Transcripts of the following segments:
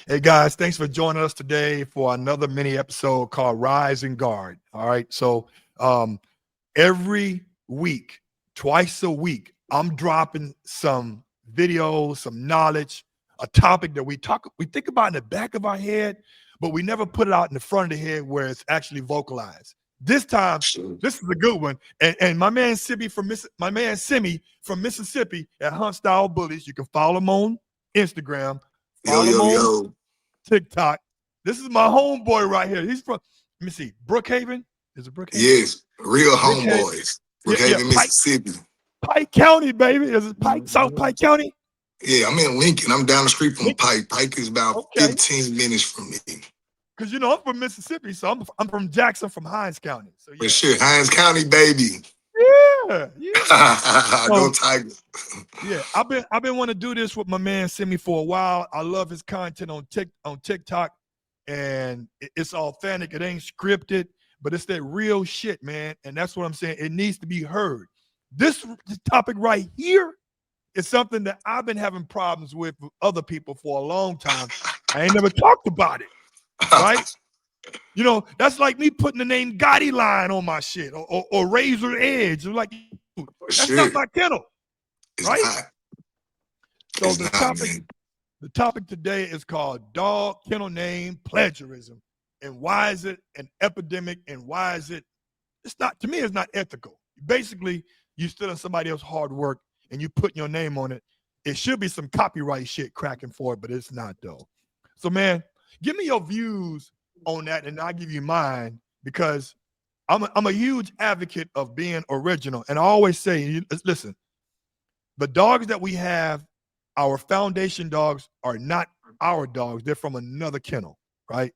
Hey guys, thanks for joining us today for another mini episode called Rise and Guard. All right. So every week, twice a week, I'm dropping some videos, some knowledge, a topic that we think about in the back of our head, but we never put it out in the front of the head where it's actually vocalized. This time, Sure. this is a good one. And my man Simi from Mississippi at Hunt Style Bullies. You can follow him on Instagram, Yo, follow him yo, on yo. TikTok. This is my homeboy right here. He's from, let me see, Brookhaven. Is it Brookhaven? Yes, real Brookhaven. homeboys. Yeah, Brookhaven, Pike, Mississippi. Pike County, baby. Is it Pike, South Pike County? Yeah, I'm in Lincoln. I'm down the street from Lincoln. Pike. Pike is about Okay. 15 minutes from me. Because, I'm from Mississippi, so I'm from Jackson, from Hines County. So, For yeah. sure. Hines County, baby. Yeah, yeah. Go So, Tiger. yeah, I've been wanting to do this with my man Simi for a while. I love his content on TikTok, and it's authentic. It ain't scripted, but it's that real shit, man. And that's what I'm saying. It needs to be heard. This topic right here is something that I've been having problems with other people for a long time. I ain't never talked about it, right? That's like me putting the name Gotti Line on my shit or Razor Edge. I'm like, dude, For that's not sure. my kennel, It's right? not. So It's the not, topic man. the topic today is called dog kennel name plagiarism. And why is it an epidemic? And why is it's not, to me, it's not ethical. Basically, you stealing somebody else's hard work and you putting your name on it. It should be some copyright shit cracking for it, but it's not though. So man, give me your views on that and I'll give you mine because I'm a huge advocate of being original. And I always say, listen, the dogs that we have, our foundation dogs, are not our dogs. They're from another kennel, right?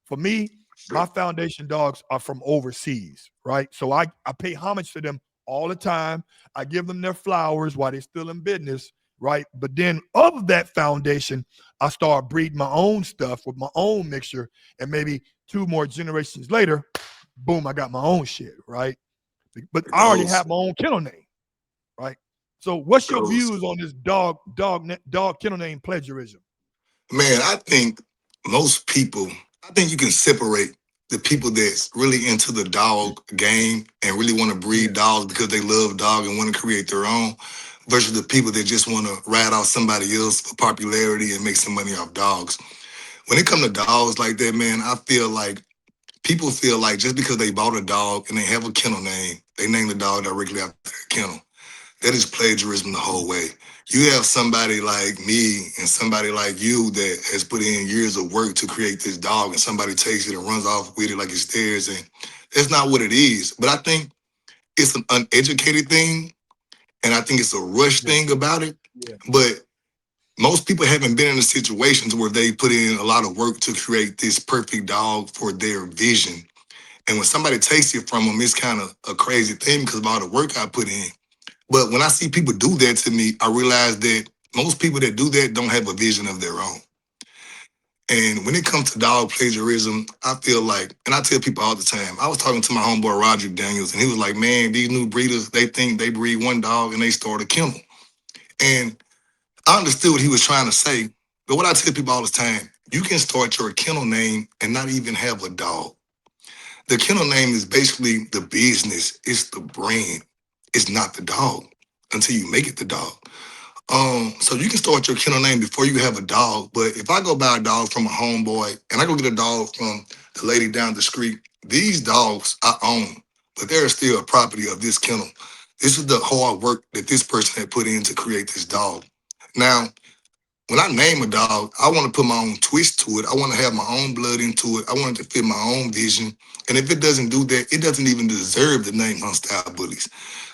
For me, Sure. my foundation dogs are from overseas, right? So I pay homage to them all the time. I give them their flowers while they're still in business, right? But then of that foundation, I start breeding my own stuff with my own mixture. And maybe two more generations later, boom, I got my own shit, right? But It I already goes. have my own kennel name, right? So, what's your Goes. views on this dog kennel name plagiarism? Man, I think you can separate the people that's really into the dog game and really want to Yeah, breed dogs because they love dog and want to create their own versus the people that just want to ride off somebody else for popularity and make some money off dogs. When it comes to dogs like that, man, I feel like people feel like just because they bought a dog and they have a kennel name, they name the dog directly after their kennel. That is plagiarism the whole way. You have somebody like me and somebody like you that has put in years of work to create this dog, and somebody takes it and runs off with it like it's theirs, and that's not what it is. But I think it's an uneducated thing, and I think it's a rush yeah, thing about it. yeah, But most people haven't been in the situations where they put in a lot of work to create this perfect dog for their vision. And when somebody takes it from them, it's kind of a crazy thing because of all the work I put in. But when I see people do that to me, I realize that most people that do that don't have a vision of their own. And when it comes to dog plagiarism, I feel like, and I tell people all the time, I was talking to my homeboy Roger Daniels, and he was like, man, these new breeders, they think they breed one dog and they start a kennel. And I understood what he was trying to say. But what I tell people all the time, you can start your kennel name and not even have a dog. The kennel name is basically the business, it's the brand, it's not the dog until you make it the dog. So you can start your kennel name before you have a dog. But if I go buy a dog from a homeboy and I go get a dog from the lady down the street, these dogs I own, but they're still a property of this kennel. This is the hard work that this person had put in to create this dog. Now, when I name a dog, I want to put my own twist to it. I want to have my own blood into it. I want it to fit my own vision. And if it doesn't do that, it doesn't even deserve the name Hunt Style Bullies.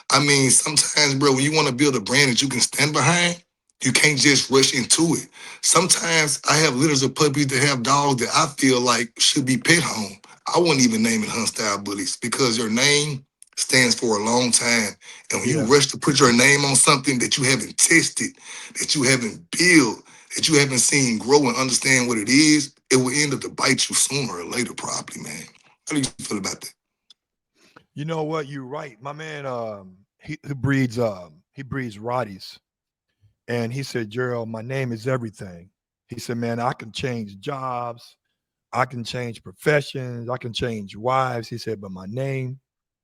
I mean, sometimes, bro, when you want to build a brand that you can stand behind, you can't just rush into it. Sometimes I have litters of puppies that have dogs that I feel like should be pet home. I wouldn't even name it Hunt Style Bullies because your name stands for a long time. And when you yeah. rush to put your name on something that you haven't tested, that you haven't built, that you haven't seen grow and understand what it is, it will end up to bite you sooner or later, probably, man. How do you feel about that? You know what? You're right. My man, he breeds Rotties, and he said, Gerald, my name is everything. He said, man, I can change jobs, I can change professions, I can change wives. He said, but my name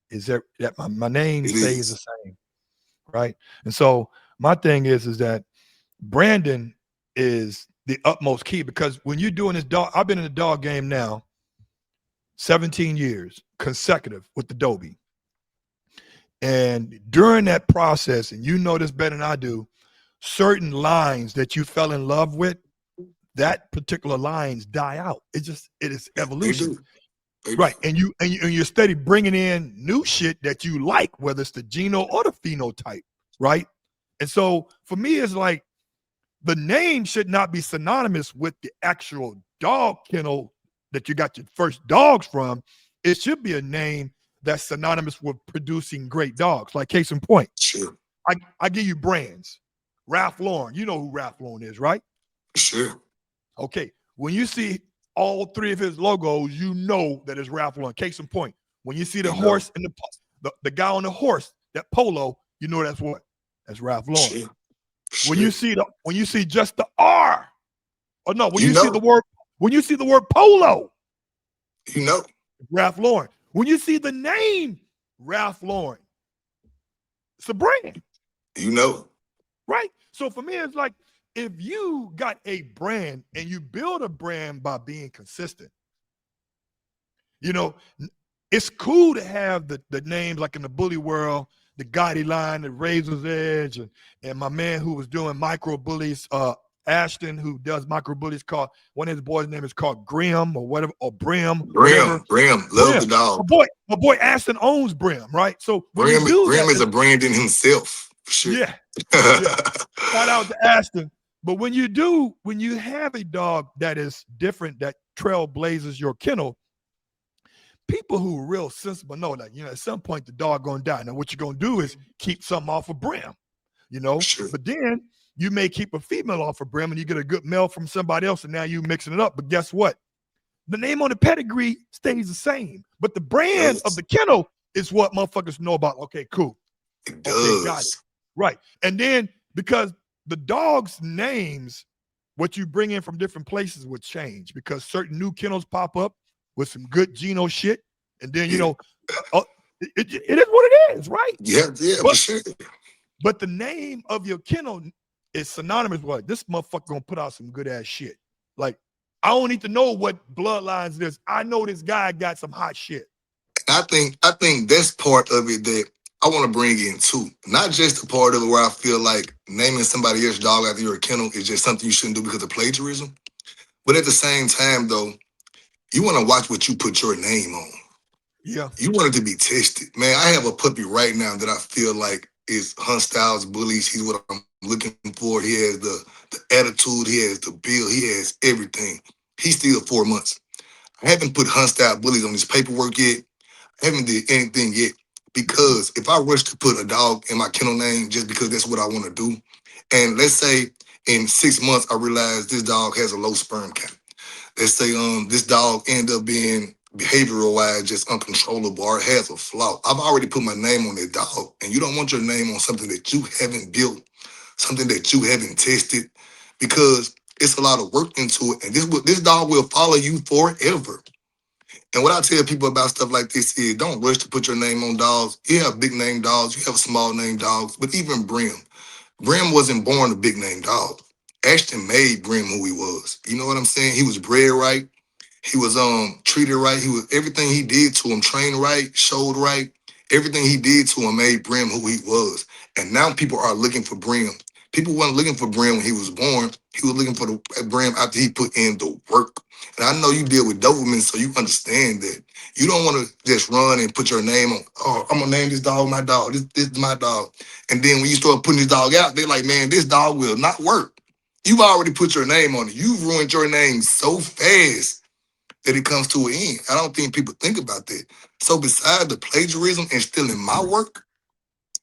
is that my name It stays the is. same, right? And so my thing is that branding is the utmost key because when you're doing this dog, I've been in the dog game now 17 years consecutive with Adobe. And during that process, and you know this better than I do, certain lines that you fell in love with, that particular lines die out. It is They evolution. do. They do. Right. And you're steady bringing in new shit that you like, whether it's the geno or the phenotype, right? And so for me, it's like the name should not be synonymous with the actual dog kennel that you got your first dogs from. It should be a name that's synonymous with producing great dogs. Like case in point, Sure. I give you brands. Ralph Lauren, you know who Ralph Lauren is, right? Sure. Okay. When you see all three of his logos, you know that it's Ralph Lauren. Case in point, when you see the You know. horse and the guy on the horse, that polo, you know that's what? That's Ralph Lauren. Sure. When Sure. you see when you see just the R, or no, You know. when you see the word polo, You know. Ralph Lauren. When you see the name Ralph Lauren, it's a brand, You know. right? So for me, it's like if you got a brand and you build a brand by being consistent, you know, it's cool to have the names like in the bully world, the Gotti line, the Razor's Edge, and my man who was doing micro bullies, Ashton, who does micro bullies, called one of his boys' name is called Grim or whatever, or Brim, whatever. Brim, love Brim. the dog. My boy Ashton owns Brim, right? So when you do Brim that, is a brand in himself, for sure. yeah, yeah. Shout out to Ashton. But when you have a dog that is different, that trailblazes your kennel, people who are real sensible know that, at some point the dog gonna die. Now, what you're gonna do is keep something off of Brim, Sure. but then you may keep a female off of Brim and you get a good male from somebody else, and now you mixing it up. But guess what? The name on the pedigree stays the same, but the It brand of does. the kennel is what motherfuckers know about. Okay, cool. It Okay, got it. does. Right. And then because the dogs' names, what you bring in from different places would change because certain new kennels pop up with some good Geno shit. And then, Yeah. it is what it is, right? Yeah, yeah, for But sure. but the name of your kennel is synonymous with like, this motherfucker gonna put out some good ass shit. Like, I don't need to know what bloodlines it is. I know this guy got some hot shit. I think that's part of it that I want to bring in too. Not just the part of it where I feel like naming somebody else's dog after your kennel is just something you shouldn't do because of plagiarism. But at the same time, though, you want to watch what you put your name on. Yeah. You want it to be tested. Man, I have a puppy right now that I feel like is Hunt Styles Bullies. He's what I'm looking for. He has the attitude, he has the build, he has everything. He's still 4 months. I haven't put Hunt Style Bullies on his paperwork yet. I haven't did anything yet because if I rush to put a dog in my kennel name just because that's what I want to do, and let's say in 6 months I realize this dog has a low sperm count. Let's say this dog end up being behavioral wise just uncontrollable or has a flaw. I've already put my name on that dog, and you don't want your name on something that you haven't built, something that you haven't tested, because it's a lot of work into it, and this dog will follow you forever. And what I tell people about stuff like this is don't rush to put your name on dogs. You have big name dogs, you have small name dogs, but even Brim wasn't born a big name dog. Ashton made Brim who he was. You know what I'm saying? He was bred right. He was treated right. He was everything he did to him, trained right, showed right. Everything he did to him made Brim who he was. And now people are looking for Brim. People weren't looking for Brim when he was born. He was looking for the Brim after he put in the work. And I know you deal with Doberman, so you understand that. You don't want to just run and put your name on, oh, I'm gonna name this dog my dog. This is my dog. And then when you start putting this dog out, they're like, man, this dog will not work. You've already put your name on it. You've ruined your name so fast that it comes to an end. I don't think people think about that. So besides the plagiarism and stealing my work,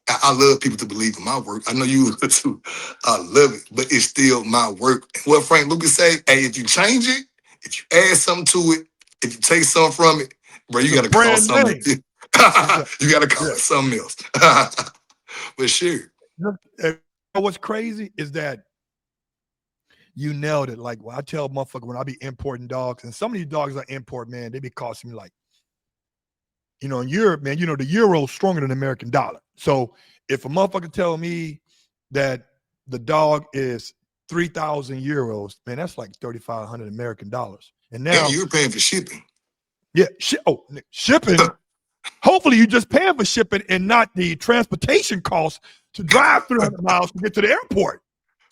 I love people to believe in my work. I know you would too. I love it, but it's still my work. And what Frank Lucas say, hey, if you change it, if you add something to it, if you take something from it, bro, It's you a got to call brand something. name. It's a You got to call yeah. it something else. But sure. What's crazy is that You nailed it. Like, well, I tell motherfucker when I be importing dogs, and some of these dogs I import, man, they be costing me like, in Europe, man, the euro's stronger than the American dollar. So if a motherfucker tell me that the dog is 3,000 euros, man, that's like 3,500 American dollars. And And now, you're paying for shipping. yeah, shipping. Hopefully, you just paying for shipping and not the transportation costs to drive 300 miles to get to the airport.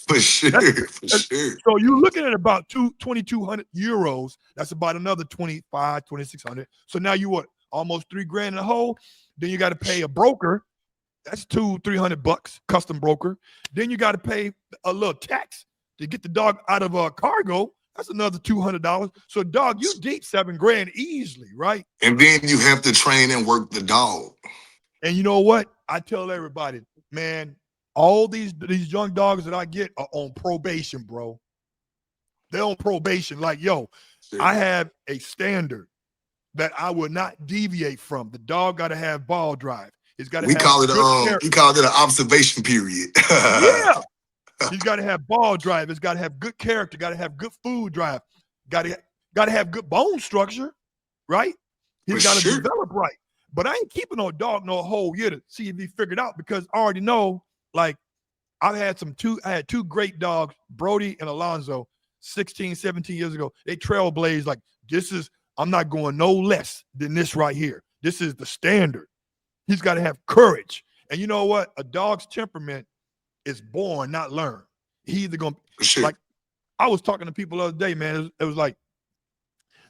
For sure, That's, for that's sure. so you're looking at about 2,200 euros. That's about another 25, 2,600. So now you what? Almost $3,000 in the hole. Then you got to pay a broker. That's $200-300 custom broker. Then you got to pay a little tax to get the dog out of a cargo. That's another $200. So dog, you deep $7,000 easily, right? And then you have to train and work the dog. And you know what? I tell everybody, man, all these young dogs that I get are on probation, bro. They're on probation. Like, yo, I have a standard that I will not deviate from. The dog got to have ball drive. It's got to We have call it good character. we call it an observation period. Yeah. He's got to have ball drive. It's got to have good character. Got to have good food drive. Got to have good bone structure, right? He's got to develop right. But I ain't keeping no dog no whole year to see if he figured out because I already know. Like I had two great dogs, Brody and Alonzo, 16, 17 years ago. They trailblazed like I'm not going no less than this right here. This is the standard. He's got to have courage. And you know what? A dog's temperament is born, not learned. He either gonna like I was talking to people the other day, man. It was like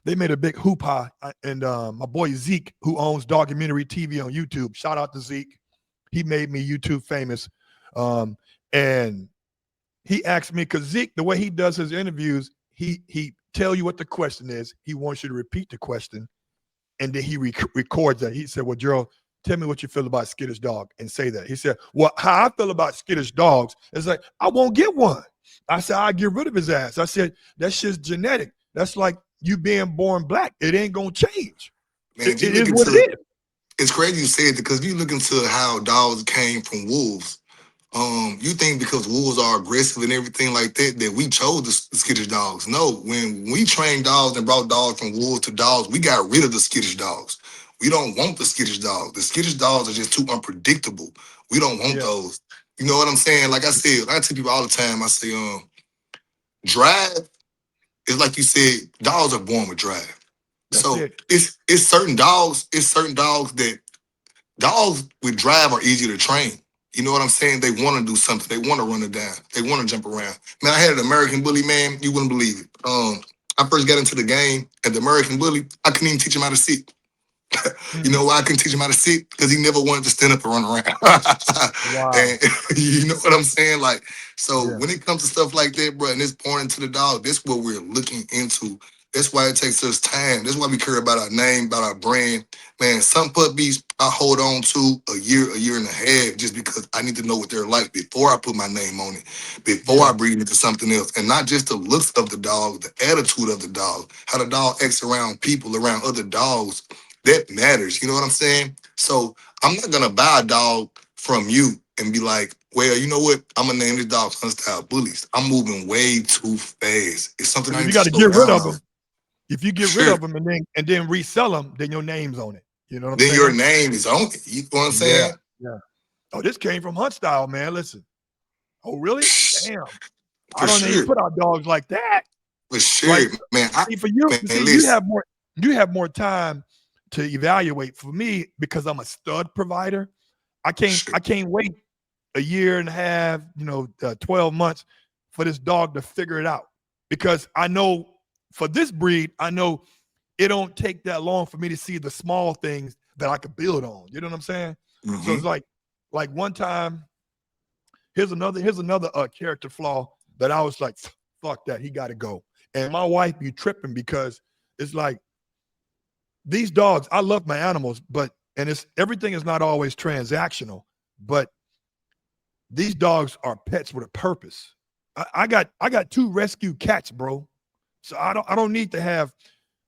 they made a big hoopah, and my boy Zeke, who owns Documentary TV on YouTube, shout out to Zeke. He made me YouTube famous, and he asked me because Zeke, the way he does his interviews, he tell you what the question is. He wants you to repeat the question, and then he records that. He said, "Well, Gerald, tell me what you feel about skittish dog," and say that. He said, "Well, how I feel about skittish dogs is like I won't get one." I said, "I get rid of his ass." I said, "That's just genetic. That's like you being born black. It ain't gonna change. Man, It is what it is." It's crazy you said that because if you look into how dogs came from wolves, you think because wolves are aggressive and everything like that we chose the skittish dogs. No, when we trained dogs and brought dogs from wolves to dogs, we got rid of the skittish dogs. We don't want the skittish dogs. The skittish dogs are just too unpredictable. We don't want those. You know what I'm saying? Like I said, I tell people all the time, I say, drive is like you said, dogs are born with drive. That's So it. it's certain dogs that dogs with drive are easier to train. You know what I'm saying? They want to do something. They want to run it down. They want to jump around. Man, I had an American bully, man. You wouldn't believe it. I first got into the game at the American bully. I couldn't even teach him how to sit. You know why I couldn't teach him how to sit? Because he never wanted to stand up and run around. Wow. And you know what I'm saying? Like, so when it comes to stuff like that, bro, and it's pouring into the dog, that's what we're looking into. That's why it takes us time. That's why we care about our name, about our brand. Man, some puppies I hold on to a year and a half, just because I need to know what they're like before I put my name on it, before I breed into something else. And not just the looks of the dog, the attitude of the dog, how the dog acts around people, around other dogs. That matters. You know what I'm saying? So I'm not going to buy a dog from you and be like, well, you know what? I'm going to name this dog Sunstyle Bullies. I'm moving way too fast. It's something I If you need to got to slow get rid of down on. them, if you get rid of them and then resell them, then your name's on it. You know what I'm Then saying? your name is on it. You know what I'm saying? Yeah. Oh, this came from Hunt Style, man. Listen. Oh, really? Damn. I don't even put out dogs like that. For sure, Like, man. see, for you, Man, see, listen. you have more time to evaluate. For me, because I'm a stud provider, I can't wait a year and a half, 12 months for this dog to figure it out. Because I know for this breed, I know it don't take that long for me to see the small things that I could build on. You know what I'm saying? So it's like one time, here's another character flaw that I was like, fuck that, he got to go. And my wife be tripping because it's like these dogs, I love my animals, and everything is not always transactional, but these dogs are pets with a purpose. I got 2 rescue cats, bro. So I don't need to have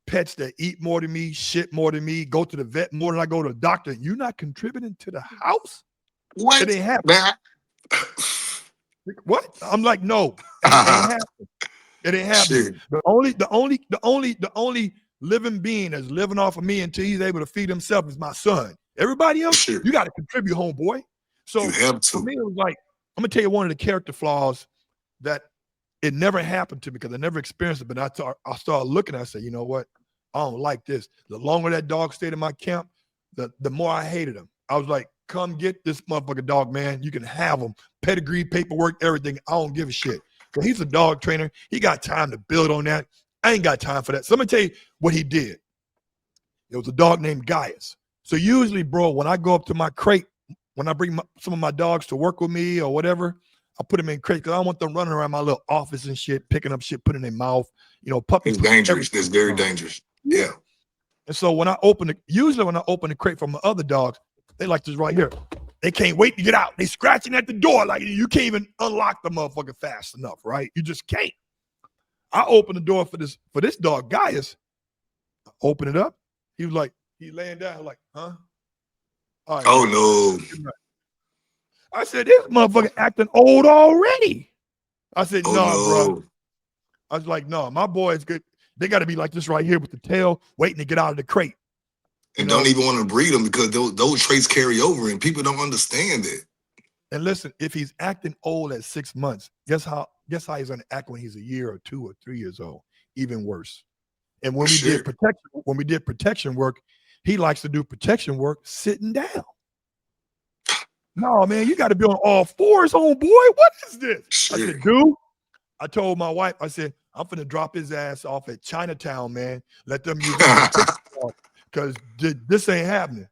pets that eat more than me, shit more than me, go to the vet more than I go to the doctor. You're not contributing to the house? What? It ain't happening. What? I'm like, no, ain't happening. It ain't happening. The only living being that's living off of me until he's able to feed himself is my son. Everybody else, you got to contribute, homeboy. So you have to. For me, it was like, I'm gonna tell you one of the character flaws that it never happened to me because I never experienced it. But I started looking, I said, you know what? I don't like this. The longer that dog stayed in my camp, the more I hated him. I was like, come get this motherfucking dog, man. You can have him. Pedigree, paperwork, everything. I don't give a shit. Because he's a dog trainer. He got time to build on that. I ain't got time for that. So I'm going to tell you what he did. It was a dog named Gaius. So usually, bro, when I go up to my crate, when I bring some of my dogs to work with me or whatever, I put them in crate because I don't want them running around my little office and shit, picking up shit, putting in their mouth. You know, puppies. It's dangerous. That's very dangerous. Yeah. And so when I open the crate for my other dogs, they like this right here. They can't wait to get out. They scratching at the door like you can't even unlock the motherfucker fast enough, right? You just can't. I open the door for this dog, Gaius. I open it up. He was like, he laying down like, huh? All right, oh no. I said, this motherfucker acting old already. I said, no, bro. I was like, no, my boys good. They got to be like this right here with the tail, waiting to get out of the crate. And don't even want to breed them because those traits carry over, and people don't understand that. And listen, if he's acting old at 6 months, guess how he's going to act when he's a year or 2 or 3 years old? Even worse. And when we did protection work, he likes to do protection work sitting down. No, man, you got to be on all fours, homeboy. What is this? I said, dude, I told my wife, I said, I'm finna drop his ass off at Chinatown, man. Let them use it because this ain't happening.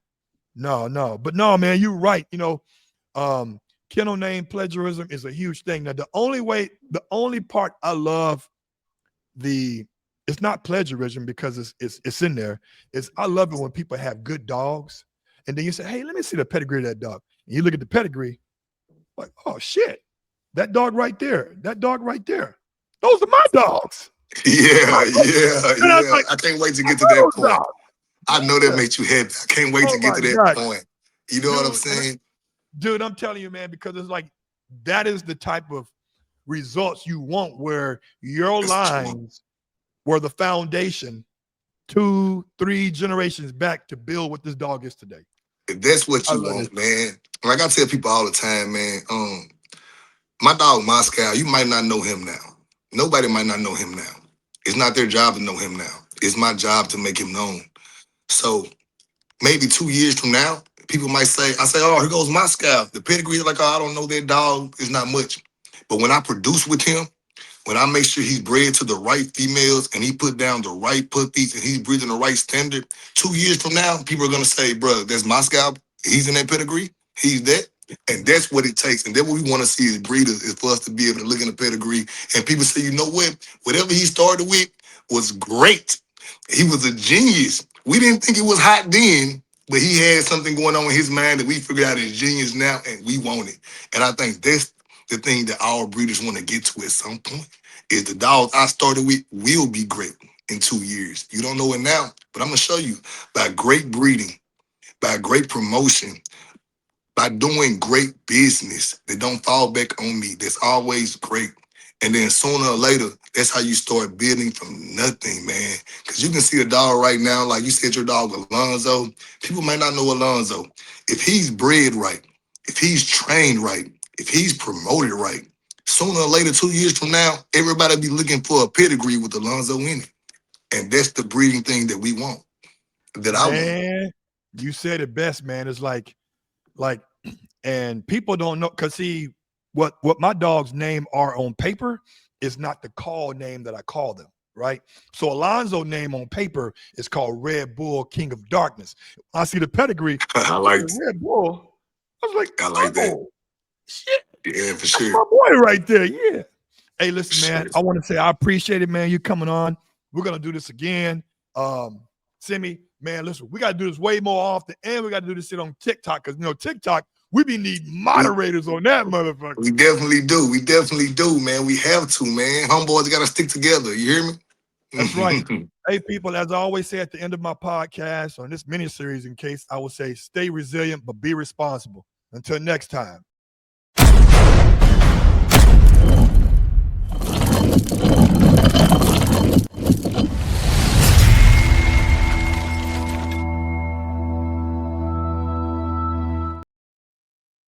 No. But no, man, you're right. You know, kennel name plagiarism is a huge thing. Now, the only part I love it's not plagiarism because it's in there. I love it when people have good dogs and then you say, hey, let me see the pedigree of that dog. And you look at the pedigree, like, oh shit, that dog right there, those are my dogs. Yeah. Like, I can't wait to get to that point. Dog. I know that makes you happy. I can't wait to get to that point. You know what I'm saying? Dude, I'm telling you, man, because it's like that is the type of results you want where your lines were the foundation 2-3 generations back to build what this dog is today. If that's what you want, man. Like I tell people all the time, man, my dog Moscow, you might not know him now. Nobody might not know him now. It's not their job to know him now. It's my job to make him known. So maybe 2 years from now, people might say, oh, here goes Moscow. The pedigree is like, oh, I don't know that dog. It's not much. But when I produce with him, when I make sure he's bred to the right females and he put down the right puppies and he's breeding the right standard, 2 years from now, people are going to say, bro, that's Moscow. He's in that pedigree. He's that. And that's what it takes. And that's what we want to see as breeders is for us to be able to look in the pedigree. And people say, you know what? Whatever he started with was great. He was a genius. We didn't think it was hot then, but he had something going on in his mind that we figured out is genius now, and we want it. And I think that's the thing that our breeders want to get to at some point, is the dogs I started with will be great in 2 years. You don't know it now, but I'm going to show you by great breeding, by great promotion, by doing great business that don't fall back on me, that's always great. And then sooner or later, that's how you start building from nothing, man. Because you can see a dog right now, like you said, your dog Alonzo. People might not know Alonzo. If he's bred right, if he's trained right, if he's promoted right, sooner or later, 2 years from now, everybody be looking for a pedigree with Alonzo in it. And that's the breeding thing that we want, that I want. You said it best, man. It's like, and people don't know, because see, what my dog's name are on paper is not the call name that I call them, right? So Alonzo name on paper is called Red Bull King of Darkness. I see the pedigree. I like Red Bull. I was like, I like that. Shit. Yeah, for sure. That's my boy right there. Yeah. Hey, listen, man, I want to say I appreciate it, man. You coming on. We're going to do this again. Simi, man, listen, we got to do this way more often, and we got to do this shit on TikTok, because, you know, TikTok, we be needing moderators on that motherfucker. We definitely do. We definitely do, man. We have to, man. Homeboys got to stick together. You hear me? That's right. Hey, people, as I always say at the end of my podcast, or this mini-series in case, I will say stay resilient, but be responsible. Until next time.